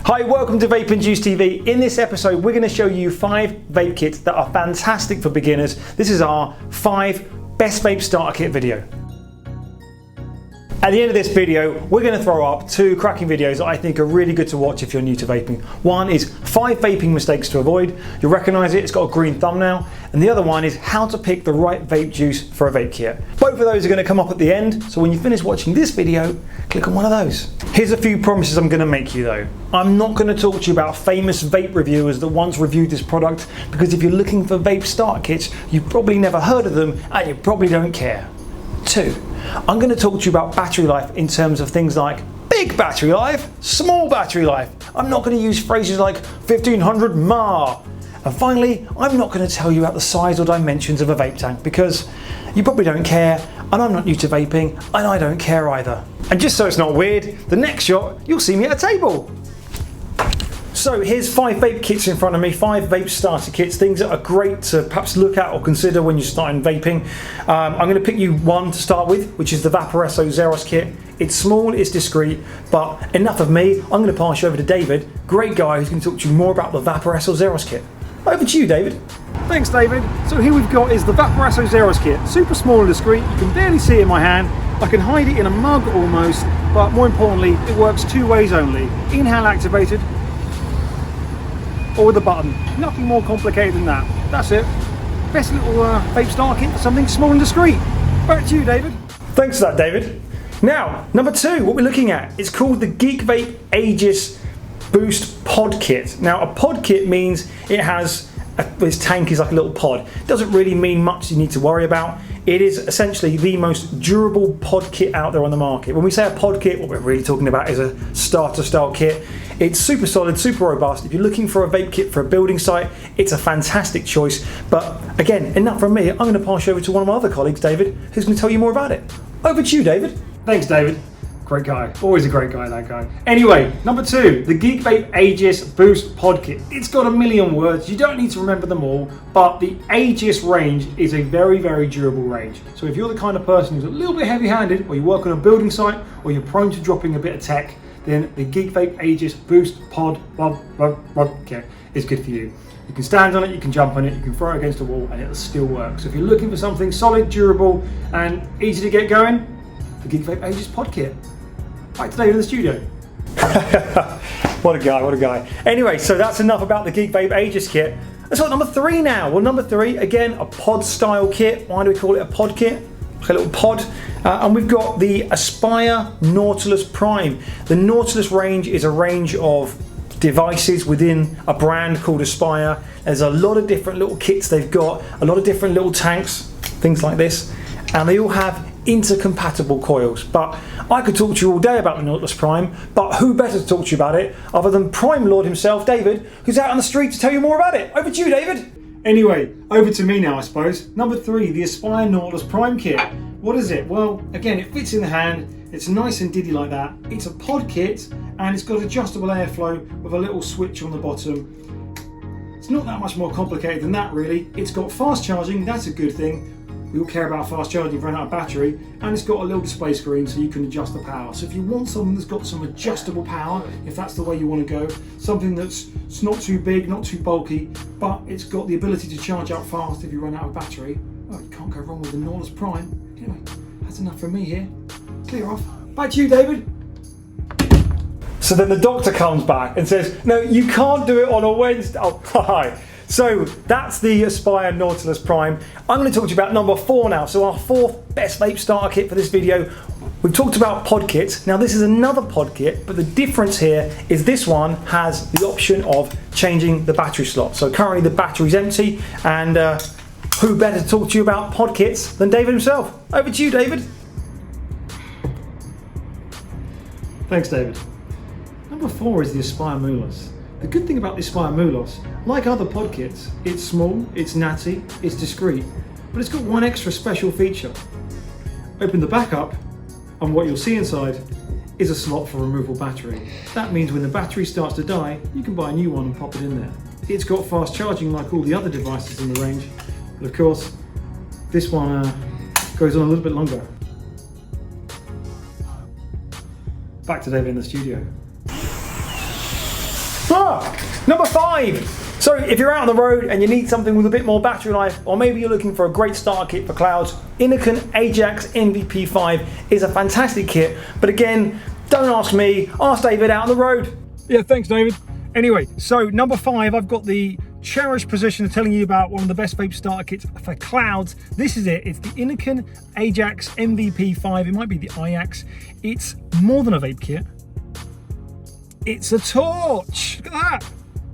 Hi, welcome to Vape and Juice TV. In this episode, we're going to show you 5 vape kits that are fantastic for beginners. This is our 5 best vape starter kit video. At the end of this video, we're going to throw up 2 cracking videos that I think are really good to watch if you're new to vaping. One is 5 vaping mistakes to avoid. You'll recognise it, it's got a green thumbnail. And the other one is how to pick the right vape juice for a vape kit. Both of those are going to come up at the end, so when you finish watching this video, click on one of those. Here's a few promises I'm going to make you though. I'm not going to talk to you about famous vape reviewers that once reviewed this product, because if you're looking for vape starter kits, you've probably never heard of them and you probably don't care. 2, I'm going to talk to you about battery life in terms of things like big battery life, small battery life. I'm not going to use phrases like 1500 mAh. And finally, I'm not going to tell you about the size or dimensions of a vape tank because you probably don't care, and I'm not new to vaping, and I don't care either. And just so it's not weird, the next shot, you'll see me at a table. So here's 5 vape kits in front of me, 5 vape starter kits, things that are great to perhaps look at or consider when you're starting vaping. I'm going to pick you one to start with, which is the Vaporesso Zeros kit. It's small, it's discreet, but enough of me. I'm going to pass you over to David, great guy who's going to talk to you more about the Vaporesso Zeros kit. Over to you, David. Thanks, David. So here we've got is the Vaporesso Zeros kit. Super small and discreet, you can barely see it in my hand. I can hide it in a mug almost, but more importantly, it works 2 ways only. Inhale activated, or with a button. Nothing more complicated than that. That's it. Best little vape starter kit for something small and discreet. Back to you, David. Thanks for that, David. Now, number 2, what we're looking at is called the Geek Vape Aegis Boost Pod Kit. Now, a pod kit means it has this tank is like a little pod. It doesn't really mean much you need to worry about. It is essentially the most durable pod kit out there on the market. When we say a pod kit, what we're really talking about is a starter style kit. It's super solid, super robust. If you're looking for a vape kit for a building site, it's a fantastic choice. But again, enough from me. I'm going to pass you over to one of my other colleagues, David, who's going to tell you more about it. Over to you, David. Thanks, David. Great guy. Always a great guy, that guy. Anyway, number 2, the Geek Vape Aegis Boost Pod Kit. It's got a million words. You don't need to remember them all, but the Aegis range is a very, very durable range. So if you're the kind of person who's a little bit heavy-handed, or you work on a building site, or you're prone to dropping a bit of tech, then the Geek Vape Aegis Boost Pod Kit is good for you. You can stand on it, you can jump on it, you can throw it against a wall, and it'll still work. So if you're looking for something solid, durable, and easy to get going, the Geek Vape Aegis Pod Kit. Back to David in the studio. What a guy, what a guy. Anyway, so that's enough about the Geek Vape Aegis kit. Let's look at number 3 now. Well, number 3, again, a pod style kit. Why do we call it a pod kit? Like a little pod. And we've got the Aspire Nautilus Prime. The Nautilus range is a range of devices within a brand called Aspire. There's a lot of different little kits they've got, a lot of different little tanks, things like this, and they all have intercompatible coils. But I could talk to you all day about the Nautilus Prime, but who better to talk to you about it other than Prime Lord himself, David, who's out on the street to tell you more about it. Over to you, David. Anyway, over to me now, I suppose. Number 3, the Aspire Nautilus Prime kit. What is it? Well, again, it fits in the hand. It's nice and diddy like that. It's a pod kit, and it's got adjustable airflow with a little switch on the bottom. It's not that much more complicated than that, really. It's got fast charging, that's a good thing. We all care about fast charging if you run out of battery, and it's got a little display screen so you can adjust the power. So if you want something that's got some adjustable power, if that's the way you want to go, something that's not too big, not too bulky, but it's got the ability to charge up fast if you run out of battery, well, you can't go wrong with the Nautilus Prime. Anyway, that's enough from me here. Clear off. Back to you, David. So then the doctor comes back and says, no, you can't do it on a Wednesday. Oh, hi. So that's the Aspire Nautilus Prime. I'm going to talk to you about number 4 now. So our 4th best vape starter kit for this video. We've talked about pod kits. Now this is another pod kit, but the difference here is this one has the option of changing the battery slot. So currently the battery's empty, and who better to talk to you about pod kits than David himself. Over to you, David. Thanks, David. Number 4 is the Aspire Mulos. The good thing about the Aspire Mulos, like other pod kits, it's small, it's natty, it's discreet, but it's got one extra special feature. Open the back up, and what you'll see inside is a slot for removable battery. That means when the battery starts to die, you can buy a new one and pop it in there. It's got fast charging like all the other devices in the range, but of course, this one goes on a little bit longer. Back to David in the studio. Number 5. So if you're out on the road and you need something with a bit more battery life, or maybe you're looking for a great starter kit for clouds, Innokin Ajax MVP5 is a fantastic kit. But again, don't ask me, ask David out on the road. Yeah, thanks David. Anyway, so number 5, I've got the cherished position of telling you about one of the best vape starter kits for clouds. This is it. It's the Innokin Ajax MVP5. It might be the Ajax. It's more than a vape kit. It's a torch. Look at that.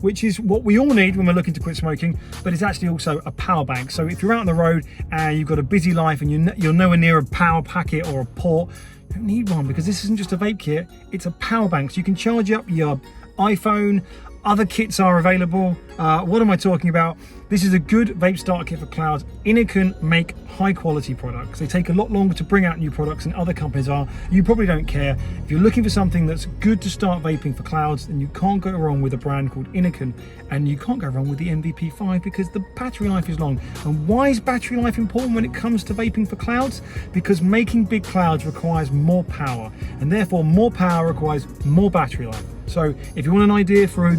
Which is what we all need when we're looking to quit smoking, but it's actually also a power bank. So if you're out on the road and you've got a busy life and you're nowhere near a power packet or a port, you don't need one, because this isn't just a vape kit, it's a power bank. So you can charge up your iPhone. Other kits are available. What am I talking about? This is a good vape starter kit for clouds. Innokin make high quality products. They take a lot longer to bring out new products than other companies are. You probably don't care. If you're looking for something that's good to start vaping for clouds, then you can't go wrong with a brand called Innokin, and you can't go wrong with the MVP5 because the battery life is long. And why is battery life important when it comes to vaping for clouds? Because making big clouds requires more power, and therefore more power requires more battery life. So if you want an idea for a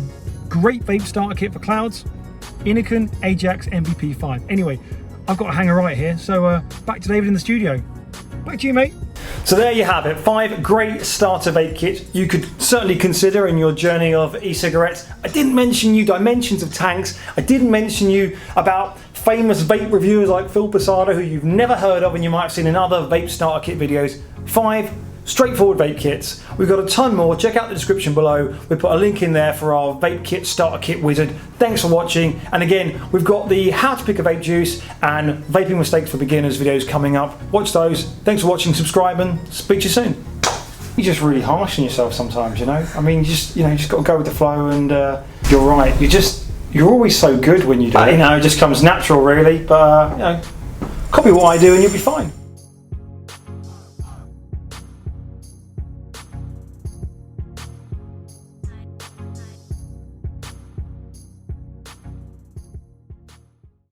great vape starter kit for clouds, Innokin Ajax MVP5. Anyway, I've got a hanger right here, so back to David in the studio. Back to you, mate. So there you have it, 5 great starter vape kits you could certainly consider in your journey of e-cigarettes. I didn't mention you dimensions of tanks. I didn't mention you about famous vape reviewers like Phil Posada, who you've never heard of and you might have seen in other vape starter kit videos. 5 straightforward vape kits. We've got a ton more. Check out the description below. We put a link in there for our vape kit starter kit wizard. Thanks for watching. And again, we've got the how to pick a vape juice and vaping mistakes for beginners videos coming up. Watch those. Thanks for watching. Subscribe and speak to you soon. You're just really harsh on yourself sometimes, you know. I mean, you just got to go with the flow. And you're right. You're always so good when you do it. You know, it just comes natural, really. But copy what I do, and you'll be fine.